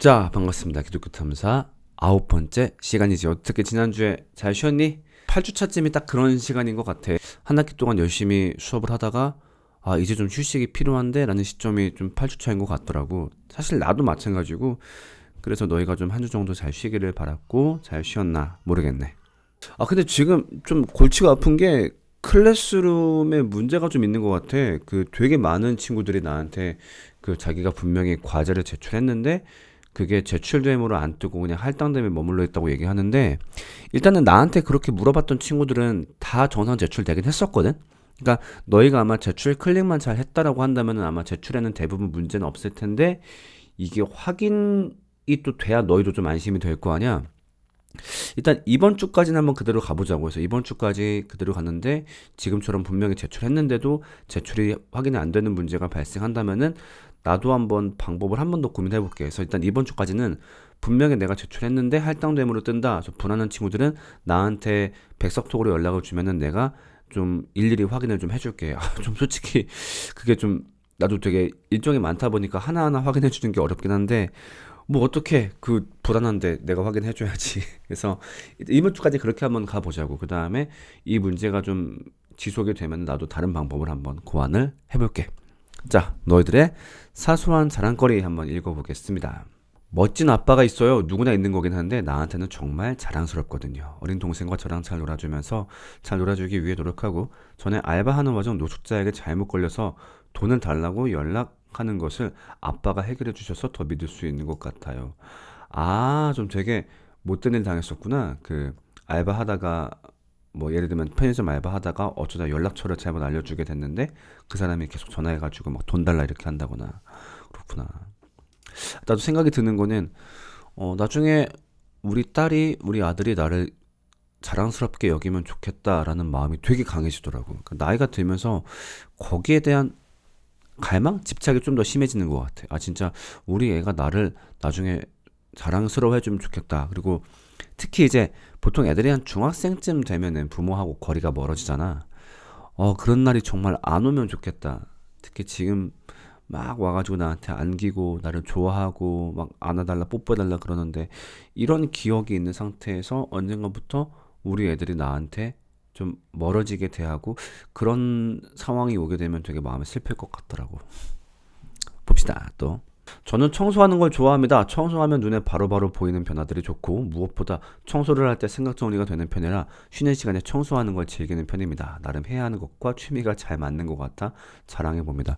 자, 반갑습니다. 기독교 탐사 9번째 시간이지. 어떻게 지난주에 잘 쉬었니? 8주차쯤이 딱 그런 시간인 것 같아. 한 학기 동안 열심히 수업을 하다가 이제 좀 휴식이 필요한데 라는 시점이 좀 8주차인 것 같더라고. 사실 나도 마찬가지고. 그래서 너희가 좀 한 주 정도 잘 쉬기를 바랐고 잘 쉬었나 모르겠네. 근데 지금 좀 골치가 아픈 게 클래스룸에 문제가 좀 있는 것 같아. 그 되게 많은 친구들이 나한테 그 자기가 분명히 과제를 제출했는데 그게 제출됨으로 안 뜨고 그냥 할당됨에 머물러 있다고 얘기하는데, 일단은 나한테 그렇게 물어봤던 친구들은 다 정상 제출되긴 했었거든. 그러니까 너희가 아마 제출 클릭만 잘 했다라고 한다면 아마 제출에는 대부분 문제는 없을 텐데, 이게 확인이 또 돼야 너희도 좀 안심이 될 거 아니야. 일단 이번 주까지는 한번 그대로 가보자고 해서 이번 주까지 그대로 갔는데, 지금처럼 분명히 제출했는데도 제출이 확인이 안 되는 문제가 발생한다면은 나도 한번 방법을 한 번 더 고민해 볼게. 그래서 일단 이번 주까지는 분명히 내가 제출했는데 할당됨으로 뜬다, 저 불안한 친구들은 나한테 백석톡으로 연락을 주면은 내가 좀 일일이 확인을 좀 해줄게. 좀 솔직히 그게 좀, 나도 되게 일정이 많다 보니까 하나하나 확인해 주는 게 어렵긴 한데, 뭐 어떻게, 그 불안한데 내가 확인해 줘야지. 그래서 이번 주까지 그렇게 한번 가보자고. 그 다음에 이 문제가 좀 지속이 되면 나도 다른 방법을 한번 고안을 해볼게. 자, 너희들의 사소한 자랑거리 한번 읽어보겠습니다. 멋진 아빠가 있어요. 누구나 있는 거긴 한데 나한테는 정말 자랑스럽거든요. 어린 동생과 저랑 잘 놀아주면서 잘 놀아주기 위해 노력하고, 전에 알바하는 와중 노숙자에게 잘못 걸려서 돈을 달라고 연락하는 것을 아빠가 해결해 주셔서 더 믿을 수 있는 것 같아요. 좀 되게 못된 일 당했었구나. 그 알바하다가, 뭐 예를 들면 편의점 알바하다가 어쩌다 연락처를 잘못 알려주게 됐는데 그 사람이 계속 전화해가지고 막 돈 달라 이렇게 한다거나. 그렇구나. 나도 생각이 드는 거는, 나중에 우리 딸이, 우리 아들이 나를 자랑스럽게 여기면 좋겠다라는 마음이 되게 강해지더라고. 그러니까 나이가 들면서 거기에 대한 갈망? 집착이 좀 더 심해지는 것 같아. 진짜 우리 애가 나를 나중에 자랑스러워해주면 좋겠다. 그리고 특히 이제 보통 애들이 한 중학생쯤 되면은 부모하고 거리가 멀어지잖아. 그런 날이 정말 안 오면 좋겠다. 특히 지금 막 와가지고 나한테 안기고 나를 좋아하고 막 안아달라 뽀뽀해달라 그러는데, 이런 기억이 있는 상태에서 언젠가부터 우리 애들이 나한테 좀 멀어지게 대하고 그런 상황이 오게 되면 되게 마음이 슬플 것 같더라고. 봅시다 또. 저는 청소하는 걸 좋아합니다. 청소하면 눈에 바로바로 보이는 변화들이 좋고, 무엇보다 청소를 할 때 생각 정리가 되는 편이라 쉬는 시간에 청소하는 걸 즐기는 편입니다. 나름 해야 하는 것과 취미가 잘 맞는 것 같아 자랑해 봅니다.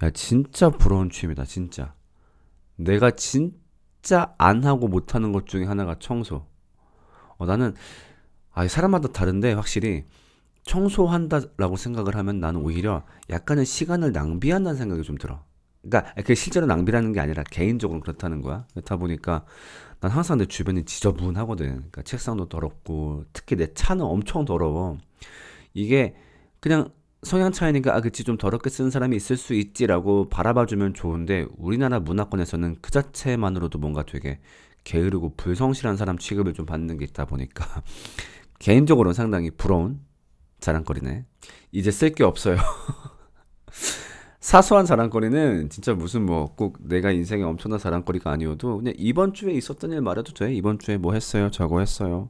야, 진짜 부러운 취미다 진짜. 내가 진짜 안 하고 못 하는 것 중에 하나가 청소. 나는 사람마다 다른데 확실히 청소한다라고 생각을 하면 나는 오히려 약간의 시간을 낭비한다는 생각이 좀 들어. 그러니까 그게 실제로 낭비라는 게 아니라 개인적으로 그렇다는 거야. 그렇다 보니까 난 항상 내 주변이 지저분하거든. 그러니까 책상도 더럽고 특히 내 차는 엄청 더러워. 이게 그냥 성향 차이니까 그치 좀 더럽게 쓰는 사람이 있을 수 있지라고 바라봐주면 좋은데, 우리나라 문화권에서는 그 자체만으로도 뭔가 되게 게으르고 불성실한 사람 취급을 좀 받는 게 있다 보니까 개인적으로는 상당히 부러운 자랑거리네. 이제 쓸 게 없어요. 사소한 자랑거리는 진짜 무슨 뭐 꼭 내가 인생에 엄청난 자랑거리가 아니어도 그냥 이번 주에 있었던 일 말해도 돼. 이번 주에 뭐 했어요? 저거 했어요.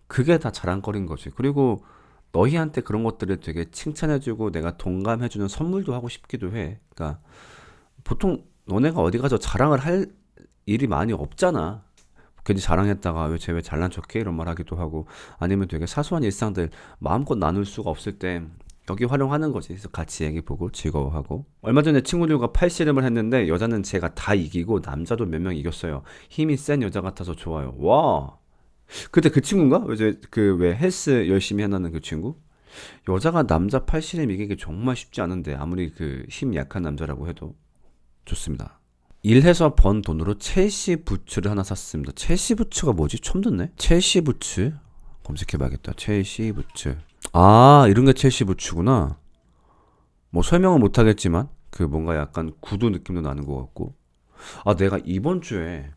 그게 다 자랑거리인 거지. 그리고 너희한테 그런 것들을 되게 칭찬해주고 내가 동감해주는 선물도 하고 싶기도 해. 그러니까 보통 너네가 어디 가서 자랑을 할 일이 많이 없잖아. 괜히 자랑했다가 왜 쟤 왜 잘난 척해 이런 말 하기도 하고, 아니면 되게 사소한 일상들 마음껏 나눌 수가 없을 때 여기 활용하는 거지. 그래서 같이 얘기 보고 즐거워하고. 얼마 전에 친구들과 팔씨름을 했는데 여자는 제가 다 이기고 남자도 몇 명 이겼어요. 힘이 센 여자 같아서 좋아요. 와. 그때 그 친구인가? 이제 그 왜 헬스 열심히 한다는 그 친구? 여자가 남자 팔씨름 이기기 정말 쉽지 않은데, 아무리 그 힘 약한 남자라고 해도. 좋습니다. 일해서 번 돈으로 첼시 부츠를 하나 샀습니다. 첼시 부츠가 뭐지? 처음 듣네. 첼시 부츠 검색해봐야겠다. 첼시 부츠. 이런 게 첼시 부츠구나. 뭐 설명은 못하겠지만 그 뭔가 약간 구두 느낌도 나는 것 같고. 내가 이번 주에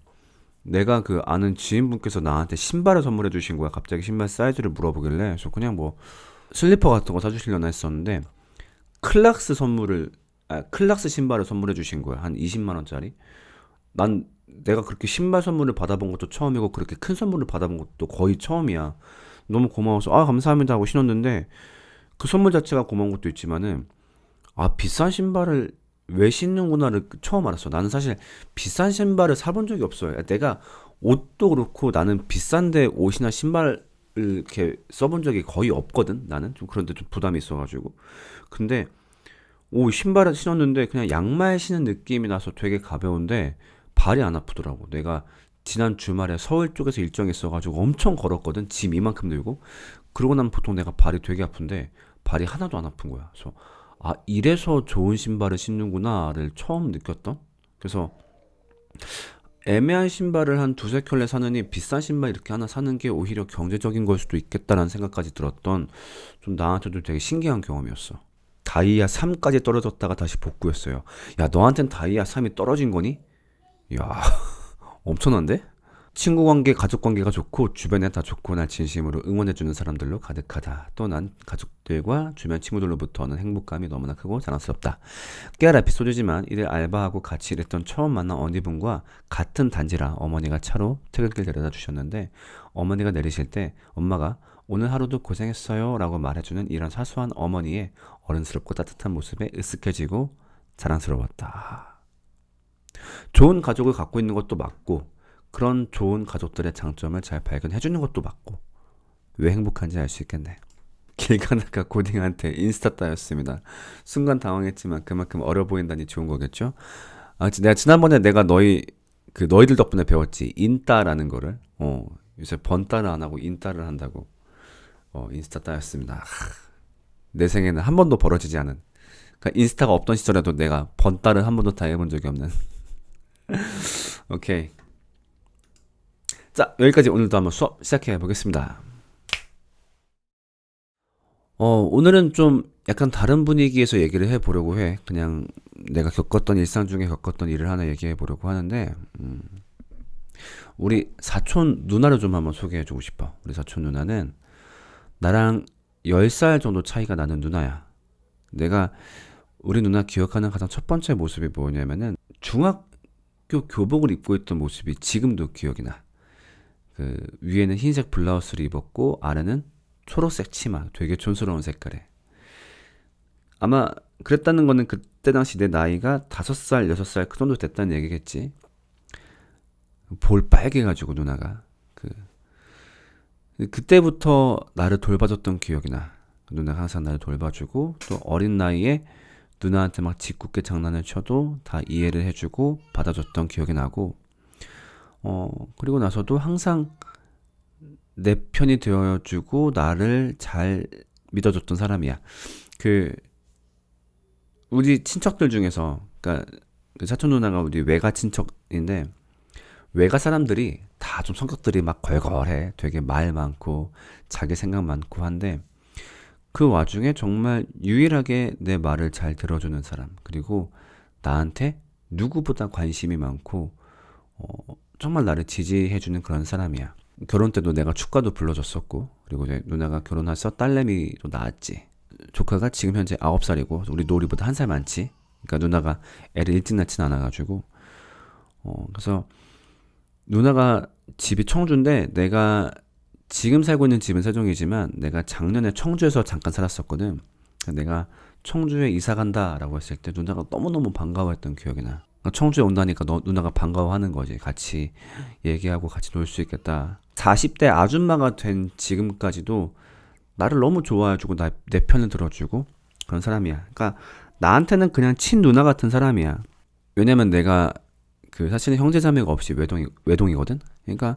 내가 그 아는 지인분께서 나한테 신발을 선물해 주신 거야. 갑자기 신발 사이즈를 물어보길래 그래서 그냥 뭐 슬리퍼 같은 거 사주시려나 했었는데, 클락스 신발을 선물해 주신 거야. 한 20만 원짜리. 난 내가 그렇게 신발 선물을 받아본 것도 처음이고 그렇게 큰 선물을 받아본 것도 거의 처음이야. 너무 고마워서 아 감사합니다 하고 신었는데 그 선물 자체가 고마운 것도 있지만은 아 비싼 신발을 왜 신는구나를 처음 알았어. 나는 사실 비싼 신발을 사본 적이 없어요. 내가 옷도 그렇고 나는 비싼데 옷이나 신발을 이렇게 써본 적이 거의 없거든. 나는 좀 그런데 좀 부담이 있어가지고. 근데 오 신발을 신었는데 그냥 양말 신은 느낌이 나서 되게 가벼운데 발이 안 아프더라고. 내가 지난 주말에 서울 쪽에서 일정이 있어가지고 엄청 걸었거든. 짐 이만큼 들고. 그러고 나면 보통 내가 발이 되게 아픈데 발이 하나도 안 아픈 거야. 그래서 아 이래서 좋은 신발을 신는구나를 처음 느꼈던. 그래서 애매한 신발을 한 두세 켤레 사느니 비싼 신발 이렇게 하나 사는 게 오히려 경제적인 걸 수도 있겠다라는 생각까지 들었던 좀 나한테도 되게 신기한 경험이었어. 다이아 3까지 떨어졌다가 다시 복구했어요. 야, 너한텐 다이아 3이 떨어진 거니? 야, 엄청난데? 친구 관계, 가족 관계가 좋고 주변에 다 좋고 날 진심으로 응원해주는 사람들로 가득하다. 또 난 가족들과 주변 친구들로부터는 행복감이 너무나 크고 자랑스럽다. 깨알 에피소드지만 이를 알바하고 같이 일했던 처음 만난 언니분과 같은 단지라 어머니가 차로 퇴근길 데려다 주셨는데 어머니가 내리실 때 엄마가 오늘 하루도 고생했어요 라고 말해주는 이런 사소한 어머니의 어른스럽고 따뜻한 모습에 으쓱해지고 자랑스러웠다. 좋은 가족을 갖고 있는 것도 맞고 그런 좋은 가족들의 장점을 잘 발견해주는 것도 맞고 왜 행복한지 알 수 있겠네. 길 가다가 고딩한테 인스타 따였습니다. 순간 당황했지만 그만큼 어려 보인다니 좋은 거겠죠? 아, 내가 지난번에 내가 너희들 덕분에 배웠지. 인따라는 거를. 요새 번따를 안 하고 인따를 한다고. 인스타 따였습니다. 내 생에는 한 번도 벌어지지 않은. 그러니까 인스타가 없던 시절에도 내가 번따를 한 번도 다 해본 적이 없는. 오케이. 자, 여기까지 오늘도 한번 수업 시작해 보겠습니다. 오늘은 좀 약간 다른 분위기에서 얘기를 해보려고 해. 그냥 내가 겪었던 일상 중에 겪었던 일을 하나 얘기해 보려고 하는데, 우리 사촌 누나를 좀 한번 소개해 주고 싶어. 우리 사촌 누나는 나랑 10살 정도 차이가 나는 누나야. 내가 우리 누나 기억하는 가장 첫 번째 모습이 뭐냐면은 중학교 교복을 입고 있던 모습이 지금도 기억이 나. 그 위에는 흰색 블라우스를 입었고 아래는 초록색 치마, 되게 촌스러운 색깔에. 아마 그랬다는 거는 그때 당시 내 나이가 5살, 6살 그 정도 됐다는 얘기겠지. 볼 빨개가지고 누나가 그때부터 나를 돌봐줬던 기억이 나. 누나가 항상 나를 돌봐주고 또 어린 나이에 누나한테 막 짓궂게 장난을 쳐도 다 이해를 해주고 받아줬던 기억이 나고 그리고 나서도 항상 내 편이 되어주고 나를 잘 믿어줬던 사람이야. 그 우리 친척들 중에서 그러니까 그 사촌 누나가 우리 외가 친척인데 외가 사람들이 다 좀 성격들이 막 걸걸해. 되게 말 많고 자기 생각 많고 한데 그 와중에 정말 유일하게 내 말을 잘 들어주는 사람 그리고 나한테 누구보다 관심이 많고 정말 나를 지지해주는 그런 사람이야. 결혼 때도 내가 축가도 불러줬었고 그리고 이제 누나가 결혼해서 딸내미도 낳았지. 조카가 지금 현재 9살이고 우리 노리보다 1살 많지. 그러니까 누나가 애를 일찍 낳진 않아가지고 그래서 누나가 집이 청주인데 내가 지금 살고 있는 집은 세종이지만 내가 작년에 청주에서 잠깐 살았었거든. 내가 청주에 이사 간다라고 했을 때 누나가 너무너무 반가워했던 기억이 나. 청주에 온다니까 누나가 반가워하는 거지. 같이 얘기하고 같이 놀 수 있겠다. 40대 아줌마가 된 지금까지도 나를 너무 좋아해주고 내 편을 들어주고 그런 사람이야. 그러니까 나한테는 그냥 친누나 같은 사람이야. 왜냐면 내가 그 사실은 형제자매가 없이 외동이거든. 그러니까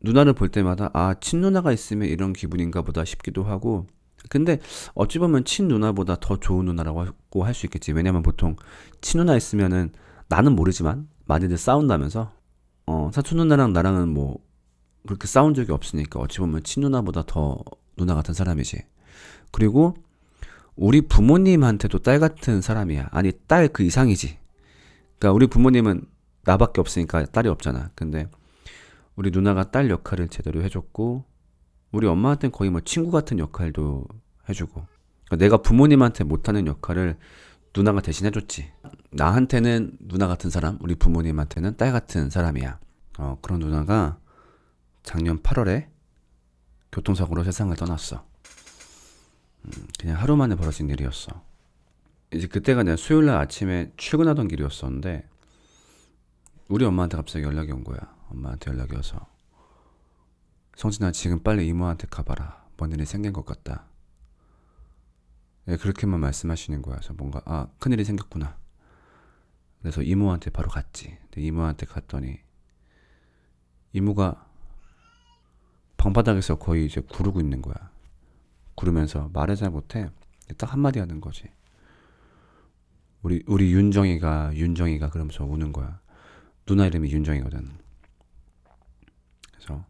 누나를 볼 때마다 아 친누나가 있으면 이런 기분인가 보다 싶기도 하고 근데 어찌 보면 친누나보다 더 좋은 누나라고 할 수 있겠지. 왜냐면 보통 친누나 있으면은 나는 모르지만 많이들 싸운다면서 사촌 누나랑 나랑은 뭐 그렇게 싸운 적이 없으니까 어찌 보면 친누나보다 더 누나 같은 사람이지. 그리고 우리 부모님한테도 딸 같은 사람이야. 아니 딸 그 이상이지. 그러니까 우리 부모님은 나밖에 없으니까 딸이 없잖아. 근데 우리 누나가 딸 역할을 제대로 해줬고 우리 엄마한테는 거의 뭐 친구 같은 역할도 해주고 그러니까 내가 부모님한테 못하는 역할을 누나가 대신 해줬지. 나한테는 누나 같은 사람, 우리 부모님한테는 딸 같은 사람이야. 그런 누나가 작년 8월에 교통사고로 세상을 떠났어. 그냥 하루 만에 벌어진 일이었어. 이제 그때가 내가 수요일날 아침에 출근하던 길이었었는데 우리 엄마한테 갑자기 연락이 온 거야. 엄마한테 연락이 와서 성진아 지금 빨리 이모한테 가봐라. 뭔 일이 생긴 것 같다. 네, 그렇게만 말씀하시는 거야. 그래서 뭔가 큰일이 생겼구나. 그래서 이모한테 바로 갔지. 근데 이모한테 갔더니 이모가 방바닥에서 거의 이제 구르고 있는 거야. 구르면서 말을 잘 못해. 딱 한마디 하는 거지. 우리 윤정이가 그러면서 우는 거야. 누나 이름이 윤정이거든. 그래서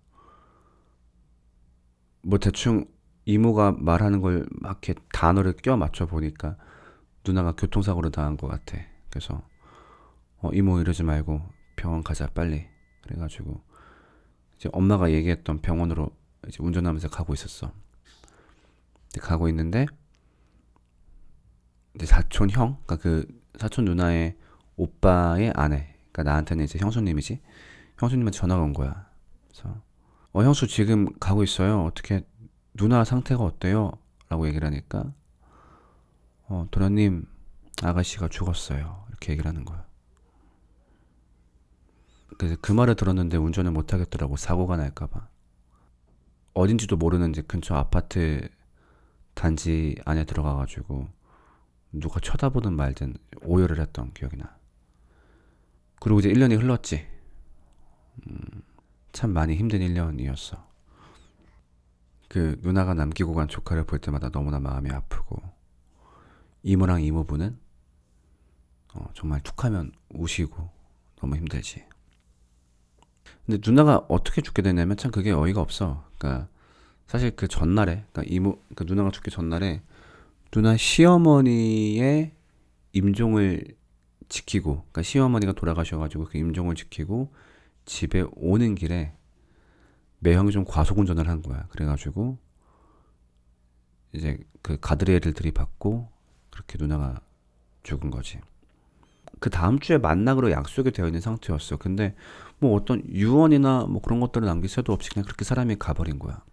뭐 대충 이모가 말하는 걸 막 이렇게 단어를 껴 맞춰 보니까 누나가 교통사고를 당한 것 같아. 그래서 이모 이러지 말고 병원 가자 빨리. 그래가지고 이제 엄마가 얘기했던 병원으로 이제 운전하면서 가고 있었어. 가고 있는데 이제 사촌 형, 그러니까 그 사촌 누나의 오빠의 아내, 그러니까 나한테는 이제 형수님이지. 형수님한테 전화가 온 거야. 그래서 형수 지금 가고 있어요. 어떻게 누나 상태가 어때요? 라고 얘기를 하니까 도련님 아가씨가 죽었어요. 이렇게 얘기를 하는 거야. 그래서 그 말을 들었는데 운전을 못 하겠더라고. 사고가 날까봐. 어딘지도 모르는 이제 근처 아파트 단지 안에 들어가가지고 누가 쳐다보든 말든 오열을 했던 기억이 나. 그리고 이제 1년이 흘렀지. 참 많이 힘든 1년이었어. 그 누나가 남기고 간 조카를 볼 때마다 너무나 마음이 아프고 이모랑 이모부는 정말 툭하면 우시고 너무 힘들지. 근데 누나가 어떻게 죽게 되냐면 참 그게 어이가 없어. 그러니까 사실 그 전날에, 그러니까 누나가 죽기 전날에 누나 시어머니의 임종을 지키고, 그러니까 시어머니가 돌아가셔가지고 그 임종을 지키고 집에 오는 길에 매형이 좀 과속운전을 한 거야. 그래가지고 이제 그 가드레일을 들이받고 그렇게 누나가 죽은 거지. 그 다음 주에 만나기로 약속이 되어 있는 상태였어. 근데 뭐 어떤 유언이나 뭐 그런 것들을 남길 새도 없이 그냥 그렇게 사람이 가버린 거야.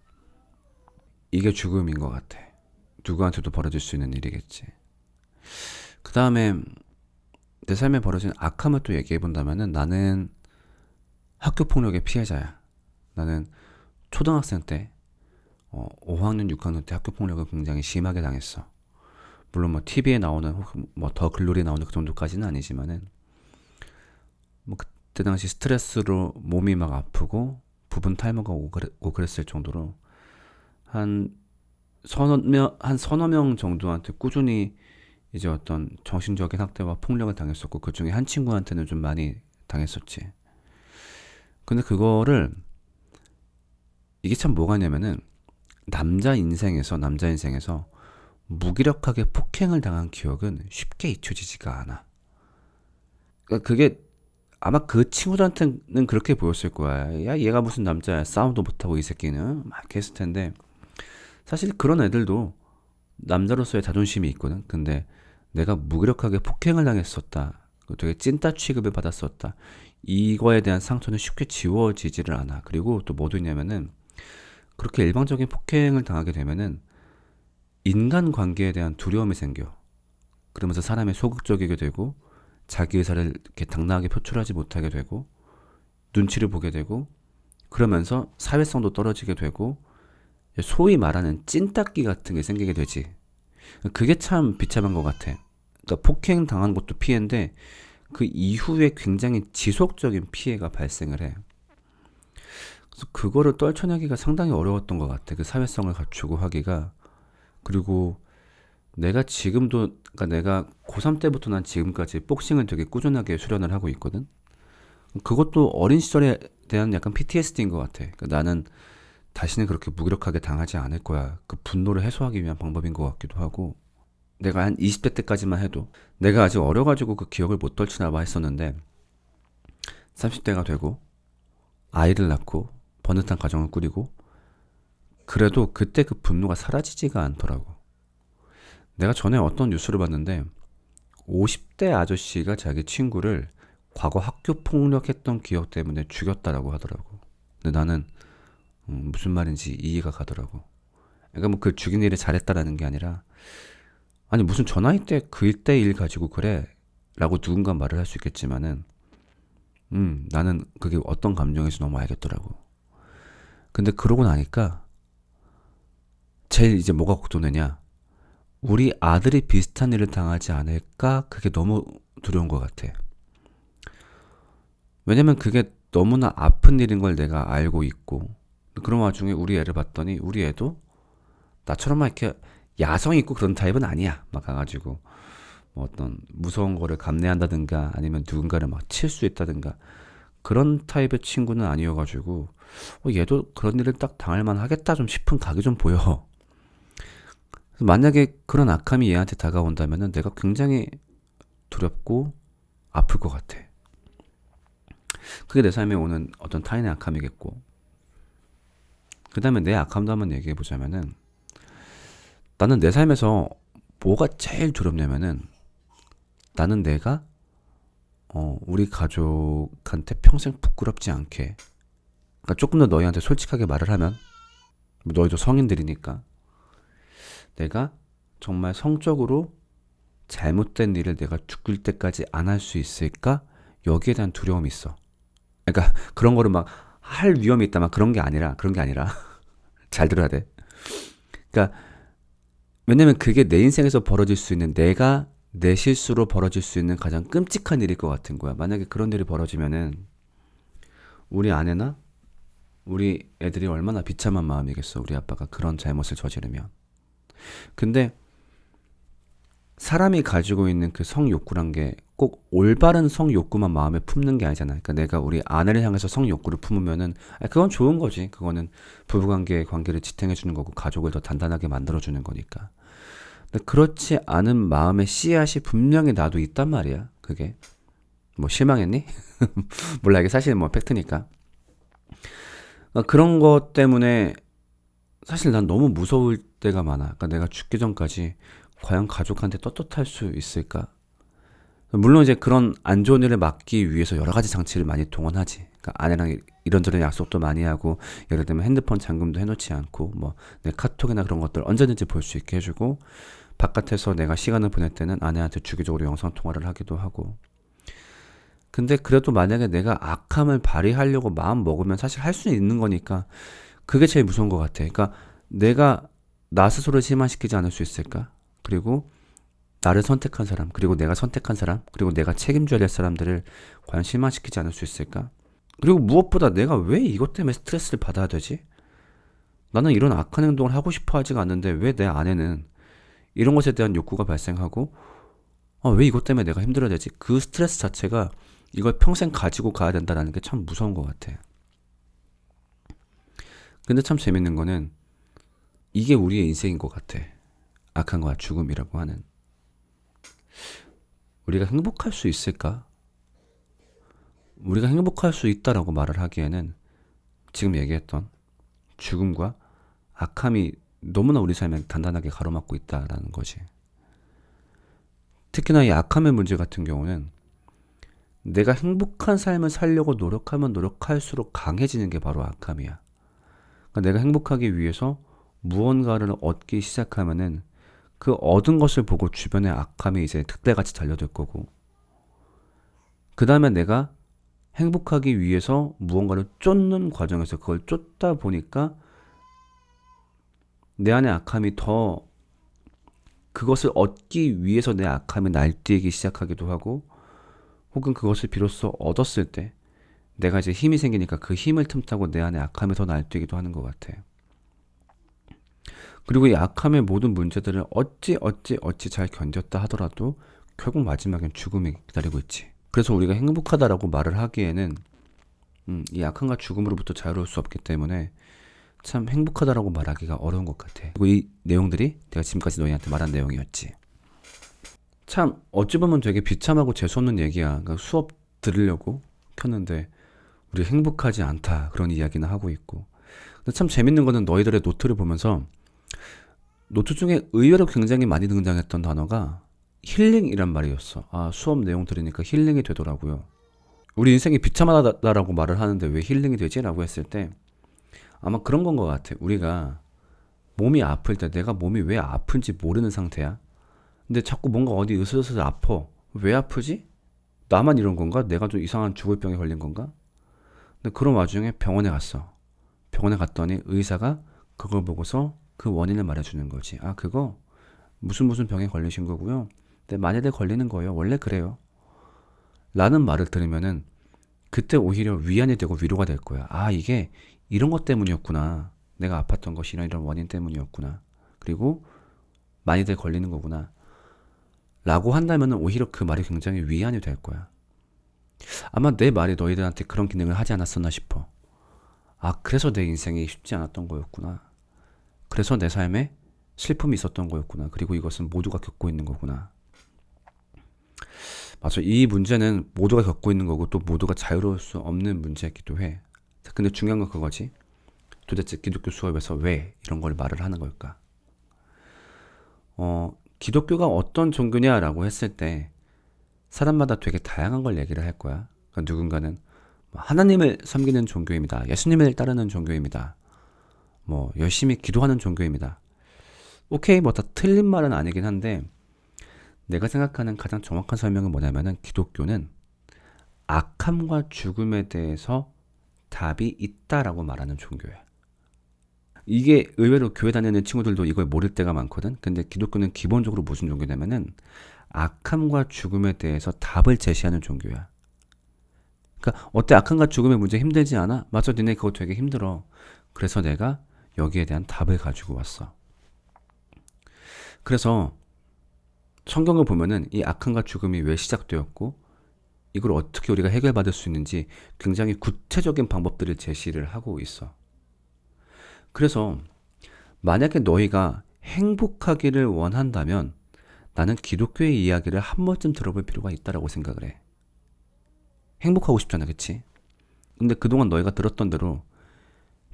이게 죽음인 것 같아. 누구한테도 벌어질 수 있는 일이겠지. 그 다음에 내 삶에 벌어진 악함을 또 얘기해 본다면은 나는 학교 폭력의 피해자야. 나는 초등학생 때 5학년, 6학년 때 학교 폭력을 굉장히 심하게 당했어. 물론 뭐 TV에 나오는 뭐 더 글로리 나오는 그 정도까지는 아니지만은 뭐 그때 당시 스트레스로 몸이 막 아프고 부분 탈모가 오고 그랬을 정도로 한 서너 명 정도한테 꾸준히 이제 어떤 정신적인 학대와 폭력을 당했었고 그 중에 한 친구한테는 좀 많이 당했었지. 근데 그거를 이게 참 뭐가 냐면은 남자 인생에서 무기력하게 폭행을 당한 기억은 쉽게 잊혀지지가 않아. 그러니까 그게 아마 그 친구들한테는 그렇게 보였을 거야. 야, 얘가 무슨 남자야. 싸움도 못하고 이 새끼는. 막 이렇게 했을 텐데 사실 그런 애들도 남자로서의 자존심이 있거든. 근데 내가 무기력하게 폭행을 당했었다. 되게 찐따 취급을 받았었다. 이거에 대한 상처는 쉽게 지워지지를 않아. 그리고 또 뭐도 있냐면은 그렇게 일방적인 폭행을 당하게 되면은 인간관계에 대한 두려움이 생겨. 그러면서 사람이 소극적이게 되고 자기 의사를 이렇게 당당하게 표출하지 못하게 되고 눈치를 보게 되고 그러면서 사회성도 떨어지게 되고 소위 말하는 찐따끼 같은 게 생기게 되지. 그게 참 비참한 것 같아. 그러니까 폭행 당한 것도 피해인데 그 이후에 굉장히 지속적인 피해가 발생을 해. 그래서 그거를 떨쳐내기가 상당히 어려웠던 것 같아. 그 사회성을 갖추고 하기가. 그리고 내가 지금도, 그러니까 내가 고3 때부터 난 지금까지 복싱을 되게 꾸준하게 수련을 하고 있거든. 그것도 어린 시절에 대한 약간 PTSD인 것 같아. 그러니까 나는 다시는 그렇게 무기력하게 당하지 않을 거야. 그 분노를 해소하기 위한 방법인 것 같기도 하고. 내가 한 20대 때까지만 해도 내가 아직 어려가지고 그 기억을 못 떨치나 봐 했었는데 30대가 되고 아이를 낳고 번듯한 가정을 꾸리고 그래도 그때 그 분노가 사라지지가 않더라고. 내가 전에 어떤 뉴스를 봤는데 50대 아저씨가 자기 친구를 과거 학교 폭력했던 기억 때문에 죽였다라고 하더라고. 근데 나는 무슨 말인지 이해가 가더라고. 그러니까 뭐 그 죽인 일을 잘했다라는 게 아니라, 아니 무슨 저 나이 때 그때 일 가지고 그래 라고 누군가 말을 할 수 있겠지만은 나는 그게 어떤 감정인지 너무 알겠더라고. 근데 그러고 나니까 제일 이제 뭐가 걱정되냐, 우리 아들이 비슷한 일을 당하지 않을까, 그게 너무 두려운 것 같아. 왜냐면 그게 너무나 아픈 일인 걸 내가 알고 있고, 그런 와중에 우리 애를 봤더니 우리 애도 나처럼 막 이렇게 야성 있고 그런 타입은 아니야. 막 가가지고 뭐 어떤 무서운 거를 감내한다든가 아니면 누군가를 막 칠 수 있다든가 그런 타입의 친구는 아니어가지고 얘도 그런 일을 딱 당할 만하겠다 좀 싶은 각이 좀 보여. 만약에 그런 악함이 얘한테 다가온다면은 내가 굉장히 두렵고 아플 것 같아. 그게 내 삶에 오는 어떤 타인의 악함이겠고, 그 다음에 내 악함도 한번 얘기해 보자면은, 나는 내 삶에서 뭐가 제일 두렵냐면은, 나는 내가 우리 가족한테 평생 부끄럽지 않게, 그러니까 조금 더 너희한테 솔직하게 말을 하면, 너희도 성인들이니까 내가 정말 성적으로 잘못된 일을 내가 죽을 때까지 안 할 수 있을까? 여기에 대한 두려움이 있어. 그러니까 그런 거를 막 할 위험이 있다 막 그런 게 아니라 잘 들어야 돼. 그러니까 왜냐면 그게 내 인생에서 벌어질 수 있는, 내가 내 실수로 벌어질 수 있는 가장 끔찍한 일일 것 같은 거야. 만약에 그런 일이 벌어지면은 우리 아내나 우리 애들이 얼마나 비참한 마음이겠어. 우리 아빠가 그런 잘못을 저지르면. 근데 사람이 가지고 있는 그 성욕구란 게 꼭 올바른 성욕구만 마음에 품는 게 아니잖아. 그러니까 내가 우리 아내를 향해서 성욕구를 품으면은 그건 좋은 거지. 그거는 부부관계의 관계를 지탱해 주는 거고 가족을 더 단단하게 만들어 주는 거니까. 근데 그렇지 않은 마음의 씨앗이 분명히 나도 있단 말이야. 그게 뭐 실망했니? 몰라, 이게 사실 뭐 팩트니까. 그러니까 그런 것 때문에 사실 난 너무 무서울 때가 많아. 그러니까 내가 죽기 전까지 과연 가족한테 떳떳할 수 있을까? 물론 이제 그런 안 좋은 일을 막기 위해서 여러 가지 장치를 많이 동원하지. 그러니까 아내랑 이런저런 약속도 많이 하고, 예를 들면 핸드폰 잠금도 해놓지 않고, 뭐 내 카톡이나 그런 것들 언제든지 볼 수 있게 해주고, 바깥에서 내가 시간을 보낼 때는 아내한테 주기적으로 영상 통화를 하기도 하고. 근데 그래도 만약에 내가 악함을 발휘하려고 마음 먹으면 사실 할 수 있는 거니까 그게 제일 무서운 것 같아. 그러니까 내가 나 스스로를 실망시키지 않을 수 있을까? 그리고 나를 선택한 사람, 그리고 내가 선택한 사람, 그리고 내가 책임져야 될 사람들을 과연 실망시키지 않을 수 있을까? 그리고 무엇보다 내가 왜 이것 때문에 스트레스를 받아야 되지? 나는 이런 악한 행동을 하고 싶어 하지가 않는데 왜 내 아내는 이런 것에 대한 욕구가 발생하고, 왜 이것 때문에 내가 힘들어야 되지? 그 스트레스 자체가 이걸 평생 가지고 가야 된다는 게 참 무서운 것 같아. 근데 참 재밌는 거는 이게 우리의 인생인 것 같아. 악함과 죽음이라고 하는. 우리가 행복할 수 있을까? 우리가 행복할 수 있다라고 말을 하기에는 지금 얘기했던 죽음과 악함이 너무나 우리 삶에 단단하게 가로막고 있다라는 거지. 특히나 이 악함의 문제 같은 경우는 내가 행복한 삶을 살려고 노력하면 노력할수록 강해지는 게 바로 악함이야. 그러니까 내가 행복하기 위해서 무언가를 얻기 시작하면은 그 얻은 것을 보고 주변의 악함이 이제 득달같이 달려들 거고, 그 다음에 내가 행복하기 위해서 무언가를 쫓는 과정에서 그걸 쫓다 보니까 내 안에 악함이 더, 그것을 얻기 위해서 내 악함이 날뛰기 시작하기도 하고, 혹은 그것을 비로소 얻었을 때 내가 이제 힘이 생기니까 그 힘을 틈타고 내 안에 악함이 더 날뛰기도 하는 것 같아. 그리고 이 악함의 모든 문제들을 어찌 잘 견뎠다 하더라도 결국 마지막엔 죽음이 기다리고 있지. 그래서 우리가 행복하다라고 말을 하기에는 이 악함과 죽음으로부터 자유로울 수 없기 때문에 참 행복하다라고 말하기가 어려운 것 같아. 그리고 이 내용들이 내가 지금까지 너희한테 말한 내용이었지. 참 어찌 보면 되게 비참하고 재수없는 얘기야. 그러니까 수업 들으려고 켰는데 우리 행복하지 않다 그런 이야기는 하고 있고. 근데 참 재밌는 거는 너희들의 노트를 보면서 노트 중에 의외로 굉장히 많이 등장했던 단어가 힐링이란 말이었어. 아, 수업 내용 들으니까 힐링이 되더라고요. 우리 인생이 비참하다라고 말을 하는데 왜 힐링이 되지? 라고 했을 때 아마 그런 건 것 같아. 우리가 몸이 아플 때 내가 몸이 왜 아픈지 모르는 상태야. 근데 자꾸 뭔가 어디 으슬으슬 아파. 왜 아프지? 나만 이런 건가? 내가 좀 이상한 죽을 병에 걸린 건가? 근데 그런 와중에 병원에 갔어. 병원에 갔더니 의사가 그걸 보고서 그 원인을 말해주는 거지. 아, 그거 무슨 병에 걸리신 거고요. 근데 만약에 걸리는 거예요. 원래 그래요. 라는 말을 들으면은 그때 오히려 위안이 되고 위로가 될 거야. 아, 이게 이런 것 때문이었구나. 내가 아팠던 것이 이런 원인 때문이었구나. 그리고 많이들 걸리는 거구나. 라고 한다면 오히려 그 말이 굉장히 위안이 될 거야. 아마 내 말이 너희들한테 그런 기능을 하지 않았었나 싶어. 아, 그래서 내 인생이 쉽지 않았던 거였구나. 그래서 내 삶에 슬픔이 있었던 거였구나. 그리고 이것은 모두가 겪고 있는 거구나. 맞아. 이 문제는 모두가 겪고 있는 거고 또 모두가 자유로울 수 없는 문제이기도 해. 근데 중요한 건 그거지. 도대체 기독교 수업에서 왜 이런 걸 말을 하는 걸까? 기독교가 어떤 종교냐라고 했을 때 사람마다 되게 다양한 걸 얘기를 할 거야. 그러니까 누군가는 하나님을 섬기는 종교입니다. 예수님을 따르는 종교입니다. 뭐 열심히 기도하는 종교입니다. 오케이, 뭐 다 틀린 말은 아니긴 한데 내가 생각하는 가장 정확한 설명은 뭐냐면은 기독교는 악함과 죽음에 대해서 답이 있다라고 말하는 종교야. 이게 의외로 교회 다니는 친구들도 이걸 모를 때가 많거든. 근데 기독교는 기본적으로 무슨 종교냐면은 악함과 죽음에 대해서 답을 제시하는 종교야. 그러니까 어때? 악함과 죽음의 문제 힘들지 않아? 맞아, 니네 그거 되게 힘들어. 그래서 내가 여기에 대한 답을 가지고 왔어. 그래서 성경을 보면은 이 악함과 죽음이 왜 시작되었고 이걸 어떻게 우리가 해결받을 수 있는지 굉장히 구체적인 방법들을 제시를 하고 있어. 그래서 만약에 너희가 행복하기를 원한다면 나는 기독교의 이야기를 한 번쯤 들어볼 필요가 있다라고 생각을 해. 행복하고 싶잖아, 그치? 근데 그동안 너희가 들었던 대로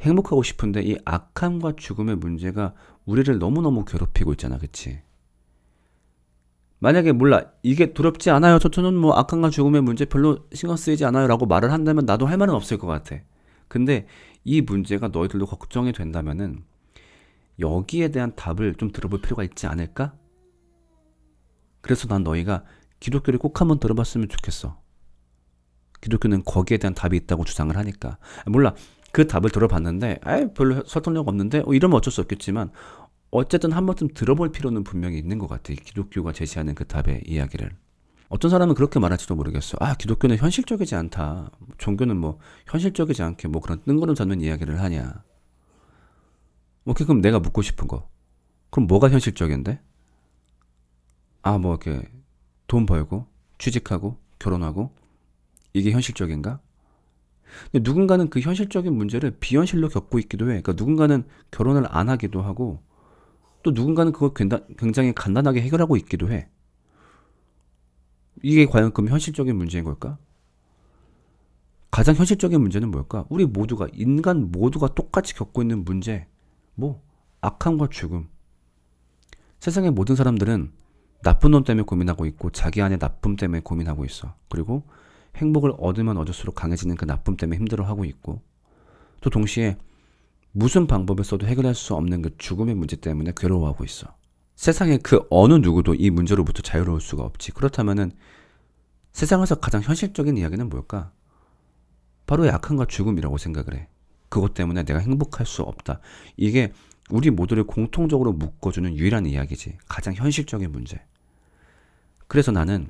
행복하고 싶은데 이 악함과 죽음의 문제가 우리를 너무너무 괴롭히고 있잖아, 그치? 만약에 몰라, 이게 두렵지 않아요, 저는 뭐 악함과 죽음의 문제 별로 신경 쓰이지 않아요 라고 말을 한다면 나도 할 말은 없을 것 같아. 근데 이 문제가 너희들도 걱정이 된다면은 여기에 대한 답을 좀 들어볼 필요가 있지 않을까? 그래서 난 너희가 기독교를 꼭 한번 들어봤으면 좋겠어. 기독교는 거기에 대한 답이 있다고 주장을 하니까. 몰라, 그 답을 들어봤는데 별로 설득력 없는데 이러면 어쩔 수 없겠지만 어쨌든 한 번쯤 들어볼 필요는 분명히 있는 것 같아. 기독교가 제시하는 그 답의 이야기를. 어떤 사람은 그렇게 말할지도 모르겠어. 아, 기독교는 현실적이지 않다. 종교는 뭐 현실적이지 않게 뭐 그런 뜬구름 잡는 이야기를 하냐. 오케이, 그럼 내가 묻고 싶은 거. 그럼 뭐가 현실적인데? 아, 뭐 이렇게 돈 벌고 취직하고 결혼하고 이게 현실적인가? 근데 누군가는 그 현실적인 문제를 비현실로 겪고 있기도 해. 그러니까 누군가는 결혼을 안 하기도 하고 또 누군가는 그걸 굉장히 간단하게 해결하고 있기도 해. 이게 과연 그럼 현실적인 문제인 걸까? 가장 현실적인 문제는 뭘까? 우리 모두가, 인간 모두가 똑같이 겪고 있는 문제. 뭐, 악함과 죽음. 세상의 모든 사람들은 나쁜 놈 때문에 고민하고 있고 자기 안의 나쁨 때문에 고민하고 있어. 그리고 행복을 얻으면 얻을수록 강해지는 그 나쁨 때문에 힘들어하고 있고 또 동시에 무슨 방법을 써도 해결할 수 없는 그 죽음의 문제 때문에 괴로워하고 있어. 세상에 그 어느 누구도 이 문제로부터 자유로울 수가 없지. 그렇다면은 세상에서 가장 현실적인 이야기는 뭘까? 바로 약함과 죽음이라고 생각을 해. 그것 때문에 내가 행복할 수 없다. 이게 우리 모두를 공통적으로 묶어주는 유일한 이야기지. 가장 현실적인 문제. 그래서 나는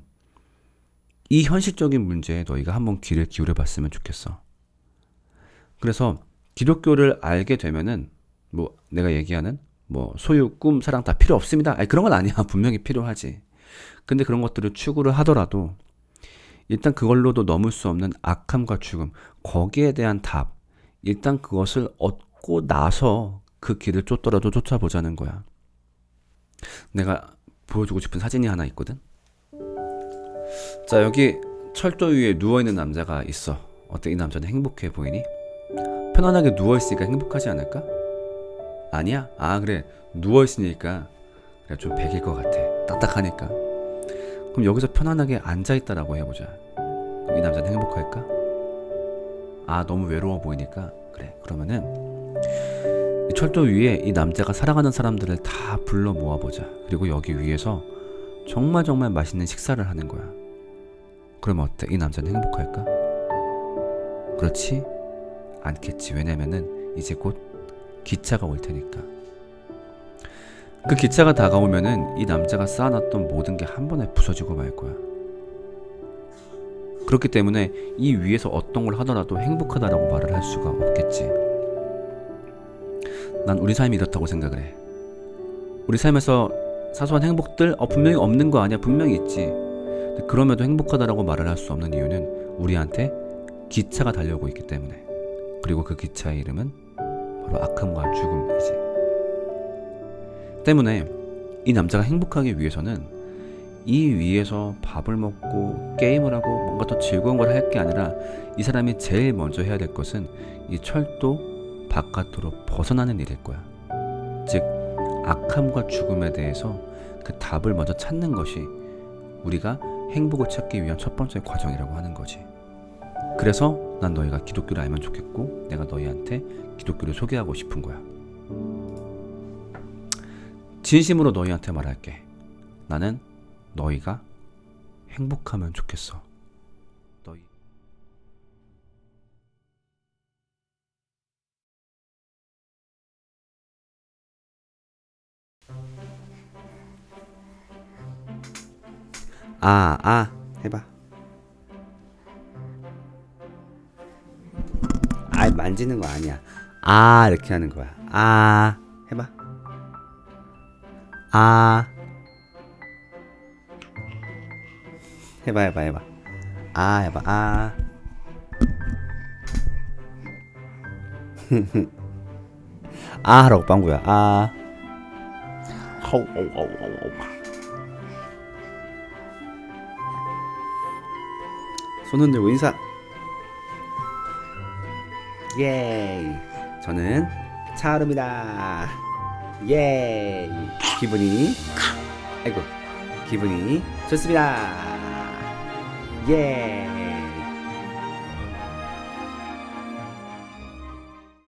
이 현실적인 문제에 너희가 한번 귀를 기울여 봤으면 좋겠어. 그래서 기독교를 알게 되면은 뭐 내가 얘기하는 뭐 소유, 꿈, 사랑 다 필요 없습니다. 아니, 그런 건 아니야. 분명히 필요하지. 근데 그런 것들을 추구를 하더라도 일단 그걸로도 넘을 수 없는 악함과 죽음, 거기에 대한 답, 일단 그것을 얻고 나서 그 길을 쫓더라도 쫓아보자는 거야. 내가 보여주고 싶은 사진이 하나 있거든. 자, 여기 철도 위에 누워있는 남자가 있어. 어때? 이 남자는 행복해 보이니? 편안하게 누워있으니까 행복하지 않을까? 아니야? 아, 그래, 누워있으니까 그래, 좀 백일 것 같아. 딱딱하니까. 그럼 여기서 편안하게 앉아있다라고 해보자. 그럼 이 남자는 행복할까? 아, 너무 외로워 보이니까. 그래, 그러면은 이 철도 위에 이 남자가 사랑하는 사람들을 다 불러 모아보자. 그리고 여기 위에서 정말 정말 맛있는 식사를 하는 거야. 그러면 어때? 이 남자는 행복할까? 그렇지 않겠지. 왜냐면은 이제 곧 기차가 올 테니까. 그 기차가 다가오면은 이 남자가 쌓아놨던 모든 게 한 번에 부서지고 말 거야. 그렇기 때문에 이 위에서 어떤 걸 하더라도 행복하다라고 말을 할 수가 없겠지. 난 우리 삶이 이렇다고 생각을 해. 우리 삶에서 사소한 행복들 분명히 없는 거 아니야. 분명히 있지. 근데 그럼에도 행복하다라고 말을 할 수 없는 이유는 우리한테 기차가 달려오고 있기 때문에. 그리고 그 기차의 이름은 바로 악함과 죽음이지. 때문에 이 남자가 행복하기 위해서는 이 위에서 밥을 먹고 게임을 하고 뭔가 더 즐거운 걸 할 게 아니라 이 사람이 제일 먼저 해야 될 것은 이 철도 바깥으로 벗어나는 일일 거야. 즉 악함과 죽음에 대해서 그 답을 먼저 찾는 것이 우리가 행복을 찾기 위한 첫 번째 과정이라고 하는 거지. 그래서 난 너희가 기독교를 알면 좋겠고 내가 너희한테 기독교를 소개하고 싶은 거야. 진심으로 너희한테 말할게. 나는 너희가 행복하면 좋겠어. 너희 해봐. 만지는 거 아니야. 이렇게 하는 거야. 해봐. 해봐. 해봐. 해봐. 하라고 빵구야. 손 흔들고 인사. 예이. 저는 차은우입니다. 예이. 기분이 좋습니다. 예.